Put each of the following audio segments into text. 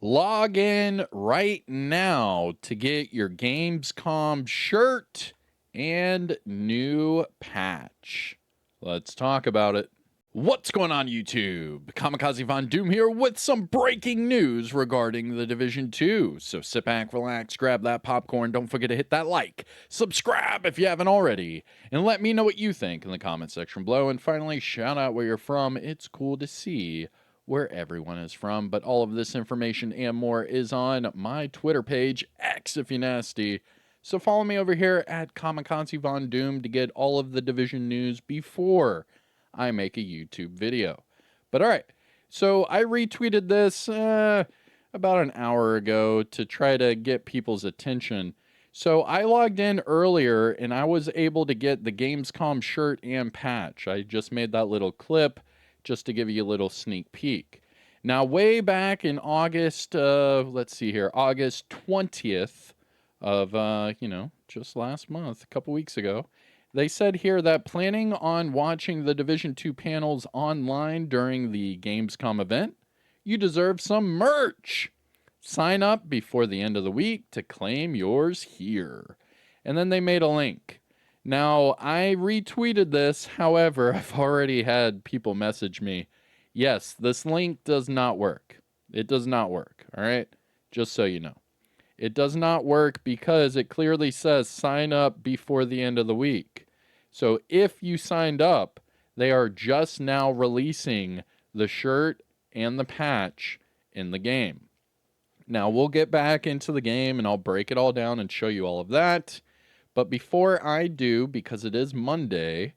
Log in right now to get your Gamescom shirt and new patch. Let's talk about it. What's going on, YouTube? Kamikazevondoom here with some breaking news regarding The Division 2. So sit back, relax, grab that popcorn. Don't forget to hit that like, subscribe if you haven't already, and let me know what you think in the comment section below. And finally, shout out where you're from. It's cool to see where everyone is from. But all of this information and more is on my Twitter page, X if you're nasty. So follow me over here at Kamikazevondoom to get all of the Division news before I make a YouTube video. But all right, so I retweeted this about an hour ago to try to get people's attention. So I logged in earlier and I was able to get the Gamescom shirt and patch. I just made that little clip just to give you a little sneak peek. Now, way back in August, let's see here, August 20th of, just last month, a couple weeks ago, they said here that planning on watching the Division 2 panels online during the Gamescom event, you deserve some merch. Sign up before the end of the week to claim yours here. And then they made a link. Now, I retweeted this. However, I've already had people message me. Yes, this link does not work. It does not work, all right? Just so you know. It does not work because it clearly says sign up before the end of the week. So if you signed up, they are just now releasing the shirt and the patch in the game. Now, we'll get back into the game and I'll break it all down and show you all of that. But before I do, because it is Monday,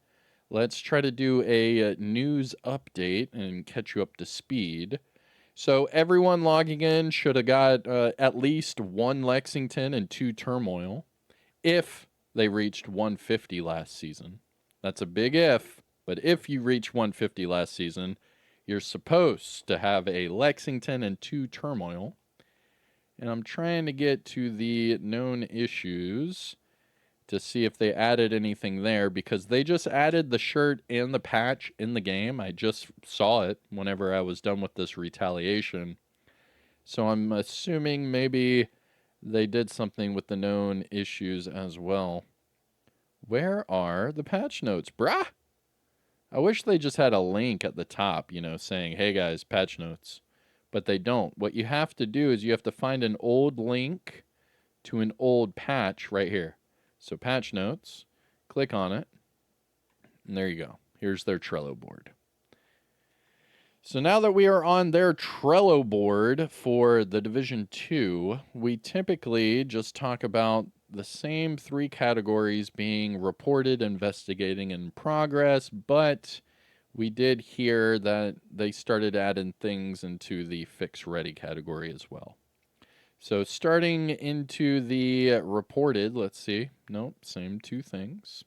let's try to do a news update and catch you up to speed. So everyone logging in should have got at least 1 Lexington and 2 Turmoil if they reached 150 last season. That's a big if, but if you reach 150 last season, you're supposed to have a Lexington and 2 Turmoil. And I'm trying to get to the known issues to see if they added anything there, because they just added the shirt and the patch in the game. I just saw it whenever I was done with this retaliation. So I'm assuming maybe they did something with the known issues as well. Where are the patch notes, brah? I wish they just had a link at the top, saying, hey guys, patch notes. But they don't. What you have to do is you have to find an old link to an old patch right here. So patch notes, click on it, and there you go. Here's their Trello board. So now that we are on their Trello board for the Division 2, we typically just talk about the same 3 categories being reported, investigating, and progress, but we did hear that they started adding things into the fix ready category as well. So starting into the reported, let's see. Nope, same 2 things.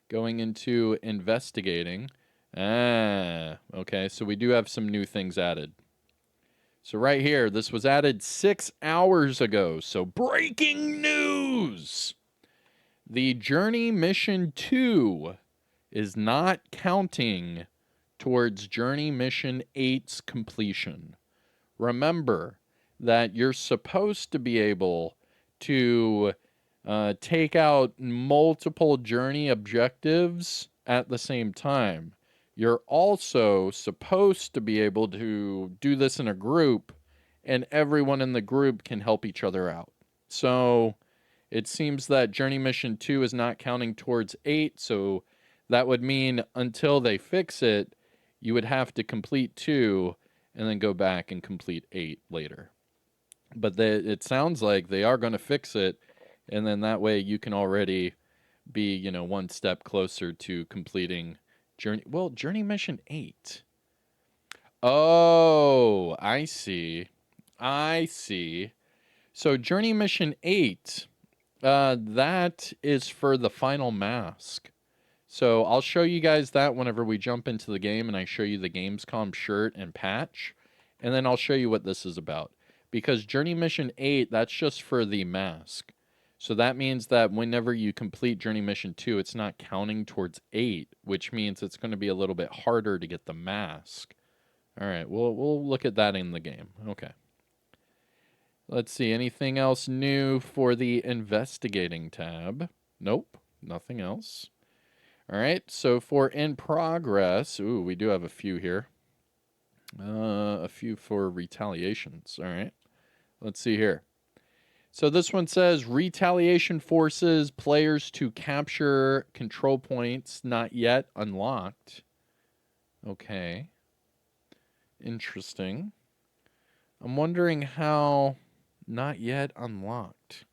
Going into investigating. Okay, so we do have some new things added. So right here, this was added 6 hours ago. So breaking news! The Journey Mission 2 is not counting towards Journey Mission 8's completion. Remember that you're supposed to be able to take out multiple journey objectives at the same time. You're also supposed to be able to do this in a group, and everyone in the group can help each other out. So it seems that Journey Mission 2 is not counting towards 8, so that would mean until they fix it, you would have to complete 2 and then go back and complete 8 later. But it sounds like they are going to fix it, and then that way you can already be, 1 step closer to completing Journey Mission 8. Oh, I see. So Journey Mission 8, that is for the final mask. So I'll show you guys that whenever we jump into the game and I show you the Gamescom shirt and patch. And then I'll show you what this is about. Because Journey Mission 8, that's just for the mask. So that means that whenever you complete Journey Mission 2, it's not counting towards 8, which means it's going to be a little bit harder to get the mask. All right, we'll look at that in the game. Okay. Let's see, anything else new for the investigating tab? Nope, nothing else. All right, so for in progress, ooh, we do have a few here. A few for retaliations. All right, let's see here. So this one says retaliation forces players to capture control points not yet unlocked. Okay. Interesting. I'm wondering how not yet unlocked.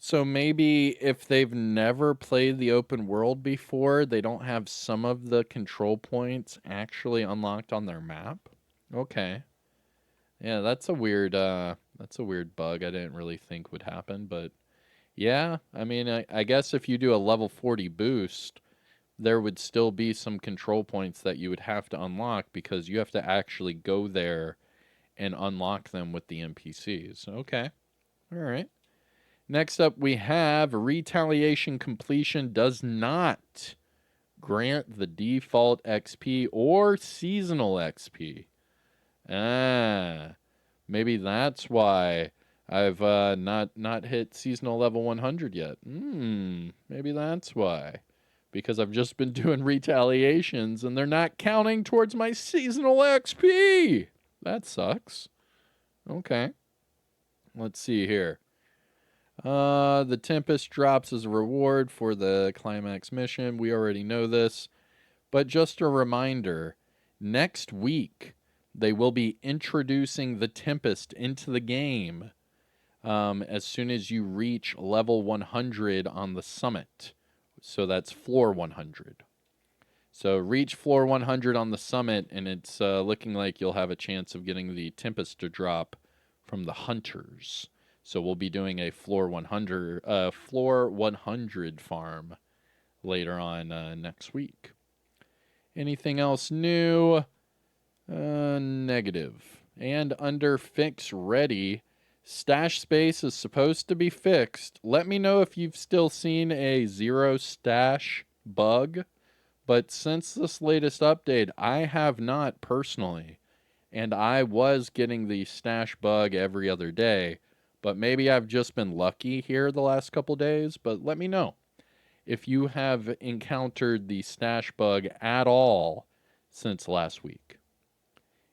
So maybe if they've never played the open world before, they don't have some of the control points actually unlocked on their map. Okay. Yeah, that's a weird bug I didn't really think would happen, but yeah, I mean, I guess if you do a level 40 boost, there would still be some control points that you would have to unlock because you have to actually go there and unlock them with the NPCs. Okay. All right. Next up, we have retaliation completion does not grant the default XP or seasonal XP. Ah, maybe that's why I've not hit seasonal level 100 yet. Maybe that's why. Because I've just been doing retaliations and they're not counting towards my seasonal XP. That sucks. Okay. Let's see here. The Tempest drops as a reward for the climax mission. We already know this. But just a reminder, next week they will be introducing the Tempest into the game as soon as you reach level 100 on the summit. So that's floor 100. So reach floor 100 on the summit, and it's looking like you'll have a chance of getting the Tempest to drop from the Hunters. So we'll be doing a floor 100 farm later on next week. Anything else new? Negative. And under fix ready, stash space is supposed to be fixed. Let me know if you've still seen a zero stash bug. But since this latest update, I have not personally. And I was getting the stash bug every other day. But maybe I've just been lucky here the last couple days. But let me know if you have encountered the stash bug at all since last week.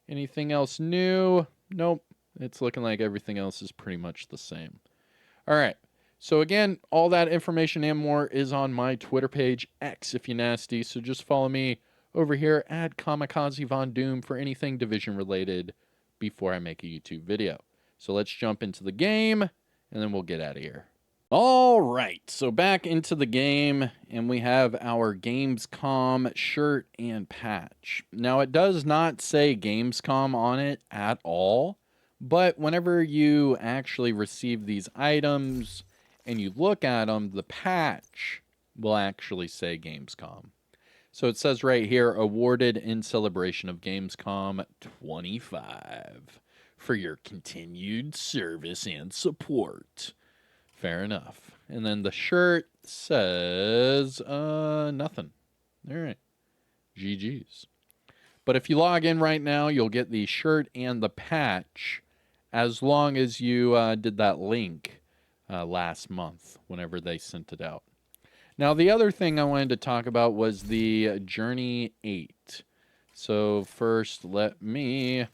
Anything else new? Nope. It's looking like everything else is pretty much the same. All right. So again, all that information and more is on my Twitter page, X if you nasty. So just follow me over here at Kamikazevondoom for anything Division related before I make a YouTube video. So let's jump into the game, and then we'll get out of here. All right, so back into the game, and we have our Gamescom shirt and patch. Now, it does not say Gamescom on it at all, but whenever you actually receive these items and you look at them, the patch will actually say Gamescom. So it says right here, awarded in celebration of Gamescom 25 for your continued service and support. Fair enough. And then the shirt says nothing. All right. GG's. But if you log in right now, you'll get the shirt and the patch as long as you did that link last month whenever they sent it out. Now, the other thing I wanted to talk about was the Journey 8. So first, let me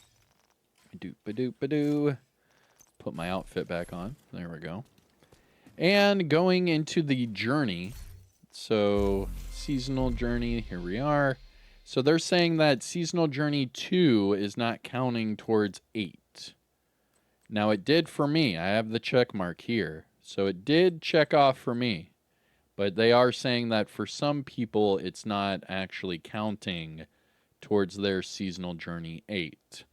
put my outfit back on. There we go. And going into the journey, so seasonal journey, here we are. So they're saying that seasonal journey 2 is not counting towards 8. Now it did for me. I have the check mark here. So it did check off for me. But they are saying that for some people, it's not actually counting towards their seasonal journey 8.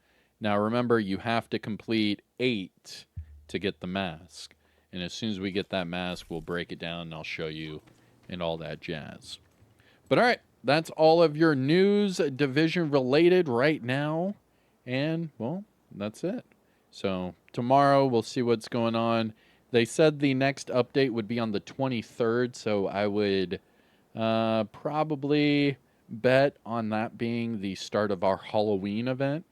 Now remember, you have to complete 8 to get the mask. And as soon as we get that mask, we'll break it down and I'll show you and all that jazz. But all right, that's all of your news Division related right now. And, well, that's it. So tomorrow we'll see what's going on. They said the next update would be on the 23rd, so I would probably bet on that being the start of our Halloween event.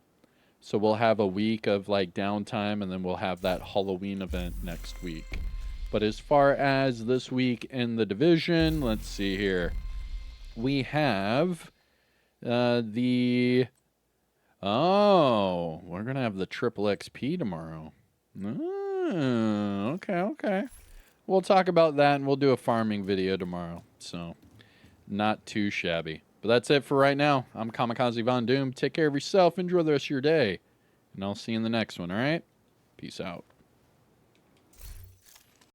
So we'll have a week of like downtime, and then we'll have that Halloween event next week. But as far as this week in the division, let's see here. We have we're going to have the triple XP tomorrow. Okay. We'll talk about that, and we'll do a farming video tomorrow. So, not too shabby. But that's it for right now. I'm Kamikazevondoom. Take care of yourself. Enjoy the rest of your day. And I'll see you in the next one, all right? Peace out.